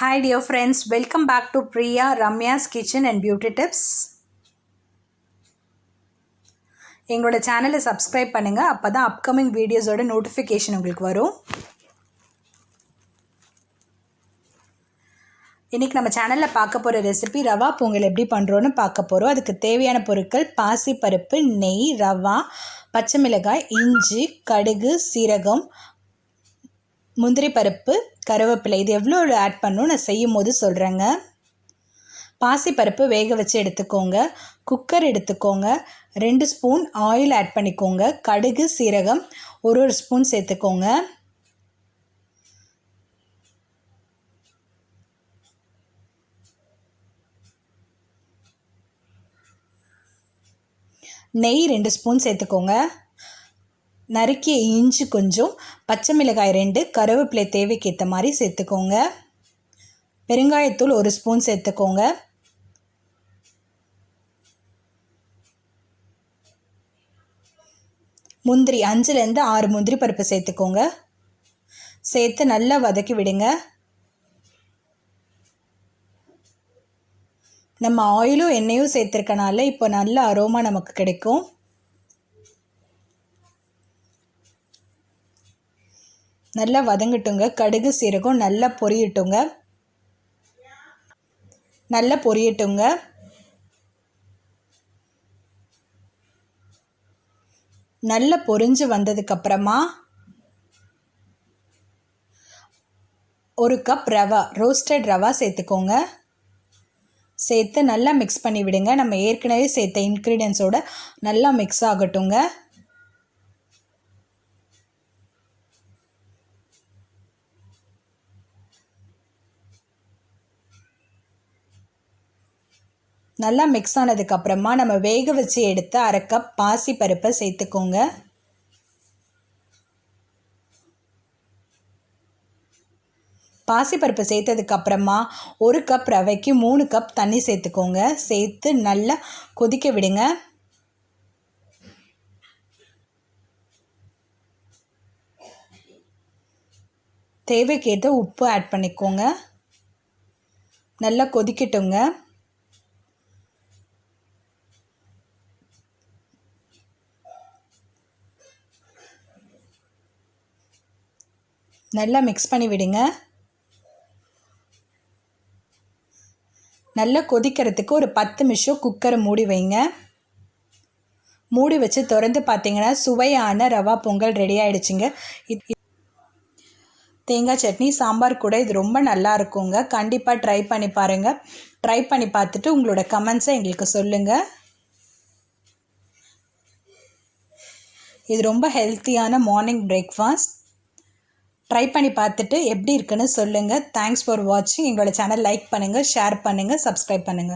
Hi dear friends, welcome back to Priyaramya's Kitchen and Beauty Tips. எங்களோட சேனலை subscribe பண்ணுங்கள், அப்போ தான் அப்கமிங் வீடியோஸோட நோட்டிஃபிகேஷன் உங்களுக்கு வரும். இன்றைக்கி நம்ம சேனலில் பார்க்க போகிற ரெசிபி ரவா பொங்கல் எப்படி பண்ணுறோன்னு பார்க்க போகிறோம். அதுக்கு தேவையான பொருட்கள் பாசிப்பருப்பு, நெய், ரவா, பச்சை மிளகாய், இஞ்சி, கடுகு, சீரகம், முந்திரி பருப்பு, கருவேப்பிலை. இது எவ்வளோ ஆட் பண்ணணும் நான் செய்யும் போது சொல்கிறேங்க. பாசிப்பருப்பு வேக வச்சு எடுத்துக்கோங்க. குக்கர் எடுத்துக்கோங்க. 2 ஸ்பூன் ஆயில் ஆட் பண்ணிக்கோங்க. கடுகு, சீரகம் ஒரு ஸ்பூன் சேர்த்துக்கோங்க. நெய் 2 ஸ்பூன் சேர்த்துக்கோங்க. நறுக்கிய இஞ்சி கொஞ்சம், பச்சை மிளகாய் 2, கருவேப்பிலை தேவைக்கு ஏற்ற மாதிரி சேர்த்துக்கோங்க. பெருங்காயத்தூள் 1 ஸ்பூன் சேர்த்துக்கோங்க. முந்திரி 5லேருந்து 6 முந்திரி பருப்பு சேர்த்துக்கோங்க. சேர்த்து நல்லா வதக்கி விடுங்க. நம்ம ஆயிலும் எண்ணெயும் சேர்த்துருக்கனால இப்போ நல்ல அரோமா நமக்கு கிடைக்கும். நல்லா வதங்கட்டுங்க. கடுகு சீரகம் நல்லா பொரியட்டுங்க. நல்லா பொரியட்டுங்க. நல்லா பொரிஞ்சு வந்ததுக்கப்புறமா 1 கப் ரவா, ரோஸ்டட் ரவா சேர்த்துக்கோங்க. சேர்த்து நல்லா மிக்ஸ் பண்ணி விடுங்க. நம்ம ஏற்கனவே சேர்த்த இன்க்ரீடியன்ஸோட நல்லா மிக்ஸ் ஆகட்டுங்க. நல்லா மிக்ஸ் ஆனதுக்கப்புறமா நம்ம வேக வச்சு எடுத்து 1/2 கப் பாசி பருப்பை சேர்த்துக்கோங்க. பாசிப்பருப்பு சேர்த்ததுக்கப்புறமா 1 கப் ரவைக்கு 3 கப் தண்ணி சேர்த்துக்கோங்க. சேர்த்து நல்லா கொதிக்க விடுங்க. தேவைக்கேற்ற உப்பு ஆட் பண்ணிக்கோங்க. நல்லா கொதிக்கட்டுங்க. நல்லா மிக்ஸ் பண்ணி விடுங்க. நல்லா கொதிக்கிறதுக்கு ஒரு 10 நிமிஷம் குக்கரை மூடி வைங்க. மூடி வச்சு திறந்து பார்த்தீங்கன்னா சுவையான ரவா பொங்கல் ரெடி ஆகிடுச்சிங்க. தேங்காய் சட்னி, சாம்பார் கூட இது ரொம்ப நல்லா இருக்குங்க. கண்டிப்பாக ட்ரை பண்ணி பாருங்கள். ட்ரை பண்ணி பார்த்துட்டு உங்களோட கமெண்ட்ஸை எங்களுக்கு சொல்லுங்கள். இது ரொம்ப ஹெல்த்தியான மார்னிங் பிரேக்ஃபாஸ்ட். ட்ரை பண்ணி பார்த்துட்டு எப்படி இருக்குன்னு சொல்லுங்கள். தேங்க்ஸ் ஃபார் வாட்சிங். எங்களோட சேனல் லைக் பண்ணுங்கள், ஷேர் பண்ணுங்கள், சப்ஸ்கிரைப் பண்ணுங்கள்.